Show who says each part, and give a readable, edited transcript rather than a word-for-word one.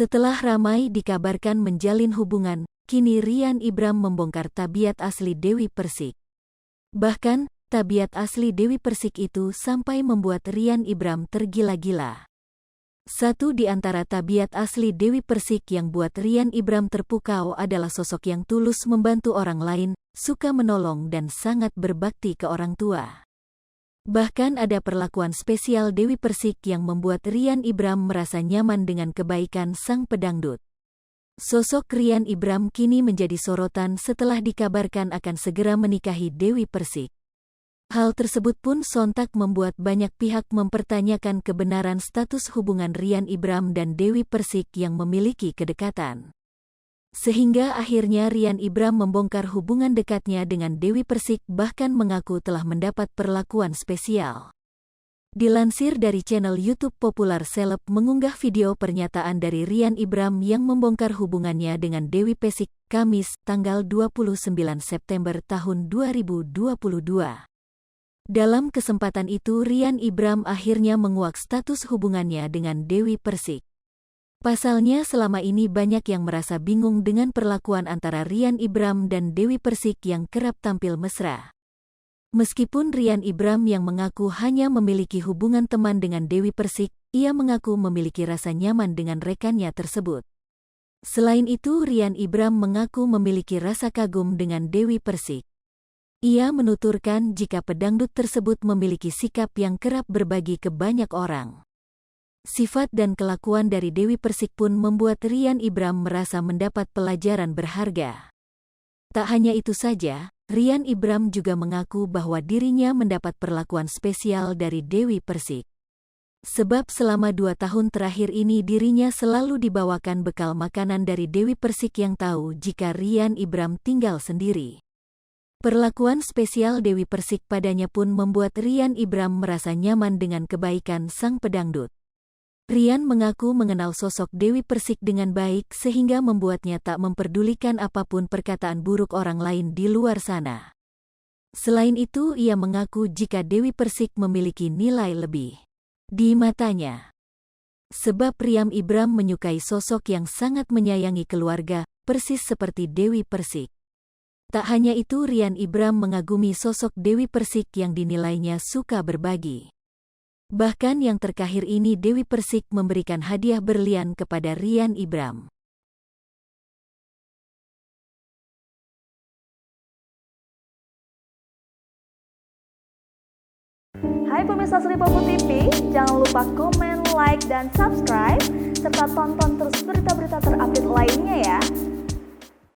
Speaker 1: Setelah ramai dikabarkan menjalin hubungan, kini Rian Ibram membongkar tabiat asli Dewi Persik. Bahkan, tabiat asli Dewi Persik itu sampai membuat Rian Ibram tergila-gila. Satu di antara tabiat asli Dewi Persik yang buat Rian Ibram terpukau adalah sosok yang tulus membantu orang lain, suka menolong dan sangat berbakti ke orang tua. Bahkan ada perlakuan spesial Dewi Persik yang membuat Rian Ibram merasa nyaman dengan kebaikan sang pedangdut. Sosok Rian Ibram kini menjadi sorotan setelah dikabarkan akan segera menikahi Dewi Persik. Hal tersebut pun sontak membuat banyak pihak mempertanyakan kebenaran status hubungan Rian Ibram dan Dewi Persik yang memiliki kedekatan. Sehingga akhirnya Rian Ibram membongkar hubungan dekatnya dengan Dewi Persik, bahkan mengaku telah mendapat perlakuan spesial. Dilansir dari channel YouTube Popular Seleb mengunggah video pernyataan dari Rian Ibram yang membongkar hubungannya dengan Dewi Persik, Kamis, tanggal 29 September tahun 2022. Dalam kesempatan itu Rian Ibram akhirnya menguak status hubungannya dengan Dewi Persik. Pasalnya selama ini banyak yang merasa bingung dengan perlakuan antara Rian Ibram dan Dewi Persik yang kerap tampil mesra. Meskipun Rian Ibram yang mengaku hanya memiliki hubungan teman dengan Dewi Persik, ia mengaku memiliki rasa nyaman dengan rekannya tersebut. Selain itu Rian Ibram mengaku memiliki rasa kagum dengan Dewi Persik. Ia menuturkan jika pedangdut tersebut memiliki sikap yang kerap berbagi ke banyak orang. Sifat dan kelakuan dari Dewi Persik pun membuat Rian Ibram merasa mendapat pelajaran berharga. Tak hanya itu saja, Rian Ibram juga mengaku bahwa dirinya mendapat perlakuan spesial dari Dewi Persik. Sebab selama 2 tahun terakhir ini dirinya selalu dibawakan bekal makanan dari Dewi Persik yang tahu jika Rian Ibram tinggal sendiri. Perlakuan spesial Dewi Persik padanya pun membuat Rian Ibram merasa nyaman dengan kebaikan sang pedangdut. Rian mengaku mengenal sosok Dewi Persik dengan baik sehingga membuatnya tak memperdulikan apapun perkataan buruk orang lain di luar sana. Selain itu ia mengaku jika Dewi Persik memiliki nilai lebih di matanya. Sebab Rian Ibram menyukai sosok yang sangat menyayangi keluarga, persis seperti Dewi Persik. Tak hanya itu Rian Ibram mengagumi sosok Dewi Persik yang dinilainya suka berbagi. Bahkan yang terakhir ini Dewi Persik memberikan hadiah berlian kepada Rian Ibram.
Speaker 2: Hai pemirsa Sri Popo TV, jangan lupa komen, like, dan subscribe, serta tonton terus berita-berita terupdate lainnya ya.